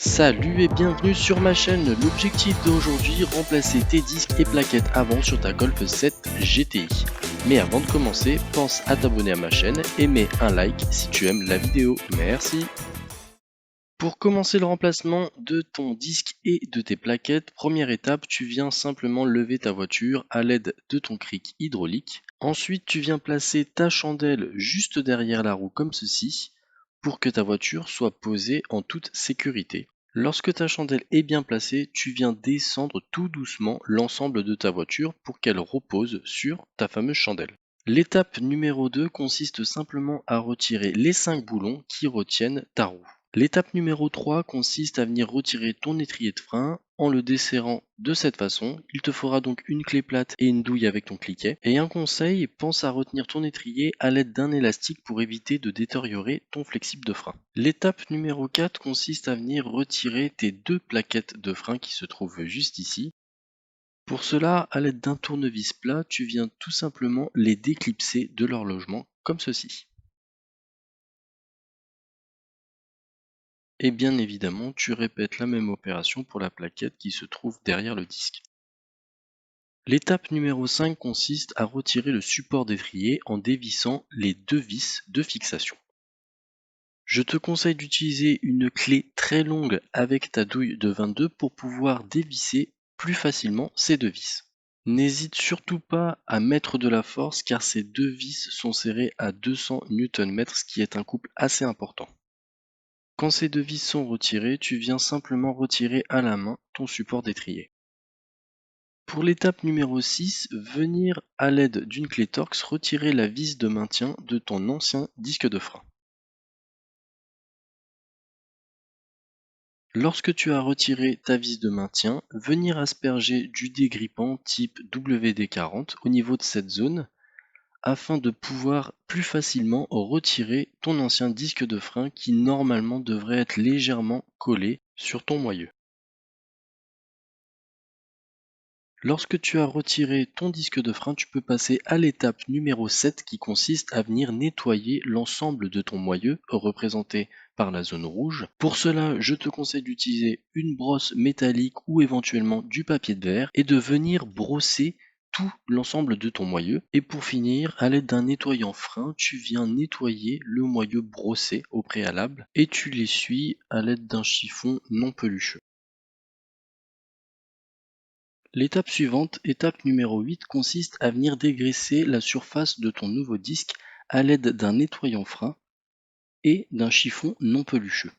Salut et bienvenue sur ma chaîne. L'objectif d'aujourd'hui, remplacer tes disques et plaquettes avant sur ta Golf 7 GTI. Mais avant de commencer, pense à t'abonner à ma chaîne et mets un like si tu aimes la vidéo. Merci. Pour commencer le remplacement de ton disque et de tes plaquettes, première étape, tu viens simplement lever ta voiture à l'aide de ton cric hydraulique. Ensuite, tu viens placer ta chandelle juste derrière la roue comme ceci pour que ta voiture soit posée en toute sécurité. Lorsque ta chandelle est bien placée, tu viens descendre tout doucement l'ensemble de ta voiture pour qu'elle repose sur ta fameuse chandelle. L'étape numéro 2 consiste simplement à retirer les 5 boulons qui retiennent ta roue. L'étape numéro 3 consiste à venir retirer ton étrier de frein en le desserrant de cette façon. Il te faudra donc une clé plate et une douille avec ton cliquet. Et un conseil, pense à retenir ton étrier à l'aide d'un élastique pour éviter de détériorer ton flexible de frein. L'étape numéro 4 consiste à venir retirer tes deux plaquettes de frein qui se trouvent juste ici. Pour cela, à l'aide d'un tournevis plat, tu viens tout simplement les déclipser de leur logement comme ceci. Et bien évidemment, tu répètes la même opération pour la plaquette qui se trouve derrière le disque. L'étape numéro 5 consiste à retirer le support d'étrier en dévissant les deux vis de fixation. Je te conseille d'utiliser une clé très longue avec ta douille de 22 pour pouvoir dévisser plus facilement ces deux vis. N'hésite surtout pas à mettre de la force car ces deux vis sont serrées à 200 Nm, ce qui est un couple assez important. Quand ces deux vis sont retirées, tu viens simplement retirer à la main ton support d'étrier. Pour l'étape numéro 6, venir à l'aide d'une clé Torx retirer la vis de maintien de ton ancien disque de frein. Lorsque tu as retiré ta vis de maintien, venir asperger du dégrippant type WD-40 au niveau de cette zone afin de pouvoir plus facilement retirer ton ancien disque de frein qui normalement devrait être légèrement collé sur ton moyeu. Lorsque tu as retiré ton disque de frein, tu peux passer à l'étape numéro 7 qui consiste à venir nettoyer l'ensemble de ton moyeu représenté par la zone rouge. Pour cela, je te conseille d'utiliser une brosse métallique ou éventuellement du papier de verre et de venir brosser tout l'ensemble de ton moyeu. Et pour finir, à l'aide d'un nettoyant frein, tu viens nettoyer le moyeu brossé au préalable et tu l'essuies à l'aide d'un chiffon non pelucheux. L'étape suivante, étape numéro 8, consiste à venir dégraisser la surface de ton nouveau disque à l'aide d'un nettoyant frein et d'un chiffon non pelucheux.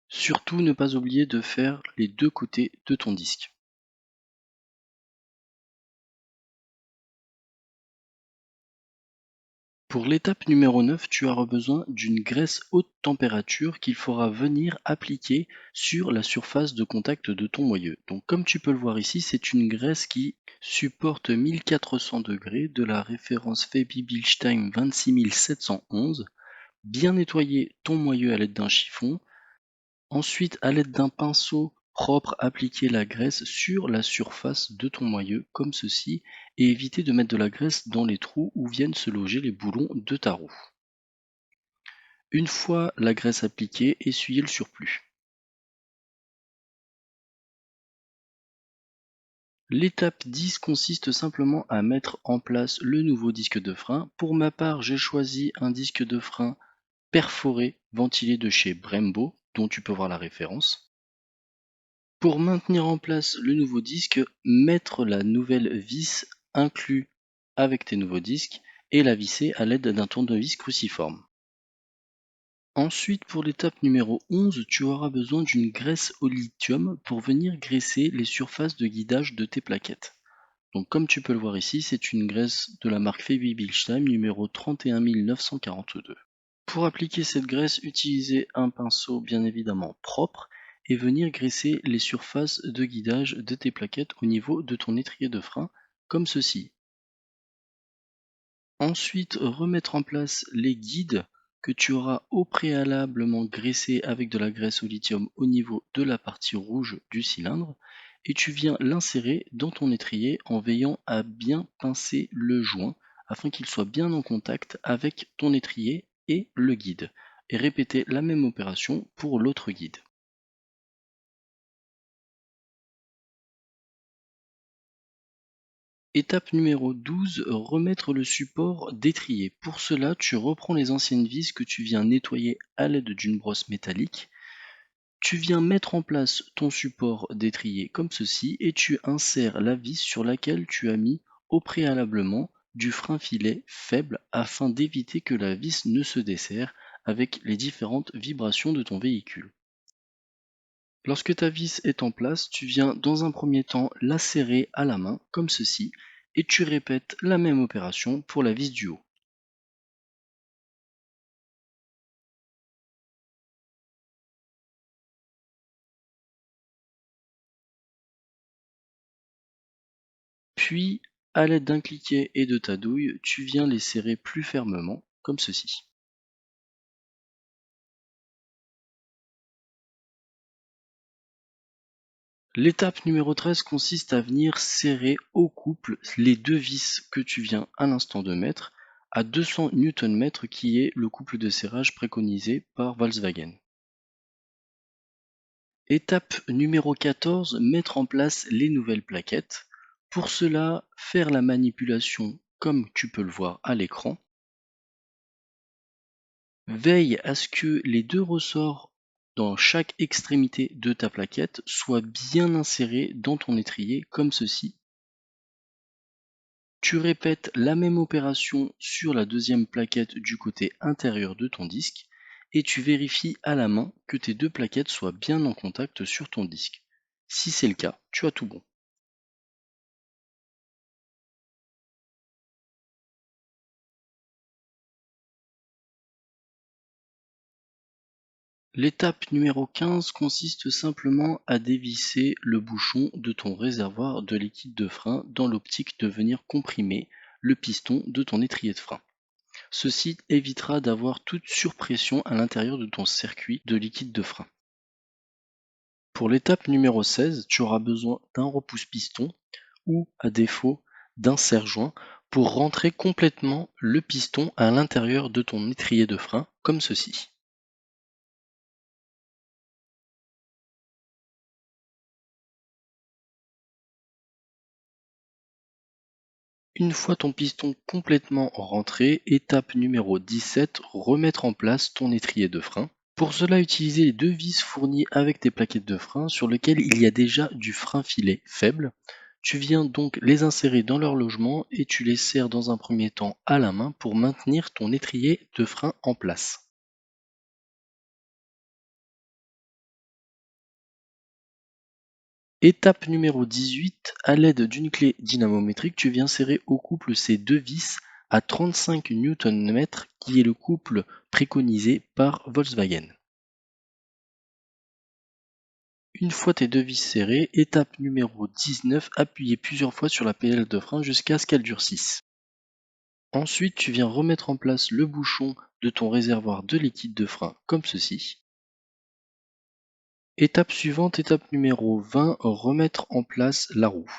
Surtout ne pas oublier de faire les deux côtés de ton disque. Pour l'étape numéro 9, tu auras besoin d'une graisse haute température qu'il faudra venir appliquer sur la surface de contact de ton moyeu. Donc comme tu peux le voir ici, c'est une graisse qui supporte 1400 degrés de la référence Feby Bilstein 26711. Bien nettoyer ton moyeu à l'aide d'un chiffon. Ensuite, à l'aide d'un pinceau propre, appliquer la graisse sur la surface de ton moyeu, comme ceci, et éviter de mettre de la graisse dans les trous où viennent se loger les boulons de ta roue. Une fois la graisse appliquée, essuyez le surplus. L'étape 10 consiste simplement à mettre en place le nouveau disque de frein. Pour ma part, j'ai choisi un disque de frein perforé ventilé de chez Brembo, dont tu peux voir la référence. Pour maintenir en place le nouveau disque, mettre la nouvelle vis inclus avec tes nouveaux disques et la visser à l'aide d'un tournevis cruciforme. Ensuite, pour l'étape numéro 11, tu auras besoin d'une graisse au lithium pour venir graisser les surfaces de guidage de tes plaquettes. Donc comme tu peux le voir ici, c'est une graisse de la marque Feby Bilstein numéro 31942. Pour appliquer cette graisse, utilisez un pinceau bien évidemment propre et venir graisser les surfaces de guidage de tes plaquettes au niveau de ton étrier de frein, comme ceci. Ensuite, remettre en place les guides que tu auras au préalablement graissés avec de la graisse au lithium au niveau de la partie rouge du cylindre, et tu viens l'insérer dans ton étrier en veillant à bien pincer le joint afin qu'il soit bien en contact avec ton étrier et le guide. et répéter la même opération pour l'autre guide. Étape numéro 12, remettre le support d'étrier. Pour cela, tu reprends les anciennes vis que tu viens nettoyer à l'aide d'une brosse métallique. Tu viens mettre en place ton support d'étrier comme ceci et tu insères la vis sur laquelle tu as mis au préalablement du frein filet faible afin d'éviter que la vis ne se desserre avec les différentes vibrations de ton véhicule. Lorsque ta vis est en place, tu viens dans un premier temps la serrer à la main comme ceci et tu répètes la même opération pour la vis du haut. Puis, à l'aide d'un cliquet et de ta douille, tu viens les serrer plus fermement comme ceci. L'étape numéro 13 consiste à venir serrer au couple les deux vis que tu viens à l'instant de mettre à 200 Nm qui est le couple de serrage préconisé par Volkswagen. Étape numéro 14, mettre en place les nouvelles plaquettes. Pour cela, faire la manipulation comme tu peux le voir à l'écran. Veille à ce que les deux ressorts dans chaque extrémité de ta plaquette soient bien insérés dans ton étrier comme ceci. Tu répètes la même opération sur la deuxième plaquette du côté intérieur de ton disque et tu vérifies à la main que tes deux plaquettes soient bien en contact sur ton disque. Si c'est le cas, tu as tout bon. L'étape numéro 15 consiste simplement à dévisser le bouchon de ton réservoir de liquide de frein dans l'optique de venir comprimer le piston de ton étrier de frein. Ceci évitera d'avoir toute surpression à l'intérieur de ton circuit de liquide de frein. Pour l'étape numéro 16, tu auras besoin d'un repousse-piston ou, à défaut, d'un serre-joint pour rentrer complètement le piston à l'intérieur de ton étrier de frein, comme ceci. Une fois ton piston complètement rentré, étape numéro 17, remettre en place ton étrier de frein. Pour cela, utilisez les deux vis fournies avec tes plaquettes de frein sur lesquelles il y a déjà du frein filet faible. Tu viens donc les insérer dans leur logement et tu les serres dans un premier temps à la main pour maintenir ton étrier de frein en place. Étape numéro 18, à l'aide d'une clé dynamométrique, tu viens serrer au couple ces deux vis à 35 Nm qui est le couple préconisé par Volkswagen. Une fois tes deux vis serrées, étape numéro 19, appuyez plusieurs fois sur la pédale de frein jusqu'à ce qu'elle durcisse. Ensuite, tu viens remettre en place le bouchon de ton réservoir de liquide de frein comme ceci. Étape suivante, étape numéro 20, remettre en place la roue.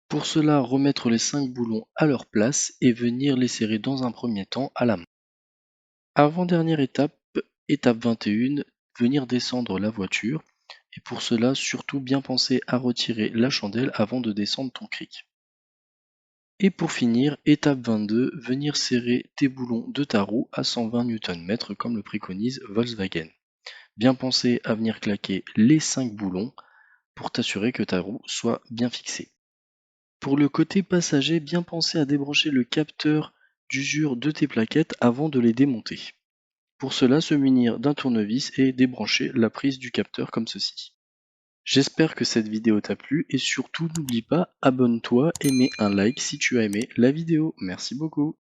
Pour cela, remettre les 5 boulons à leur place et venir les serrer dans un premier temps à la main. Avant-dernière étape, étape 21, venir descendre la voiture. Et pour cela, surtout bien penser à retirer la chandelle avant de descendre ton cric. Et pour finir, étape 22, venir serrer tes boulons de ta roue à 120 Nm comme le préconise Volkswagen. Bien penser à venir claquer les 5 boulons pour t'assurer que ta roue soit bien fixée. Pour le côté passager, bien penser à débrancher le capteur d'usure de tes plaquettes avant de les démonter. Pour cela, se munir d'un tournevis et débrancher la prise du capteur comme ceci. J'espère que cette vidéo t'a plu et surtout n'oublie pas, abonne-toi et mets un like si tu as aimé la vidéo. Merci beaucoup.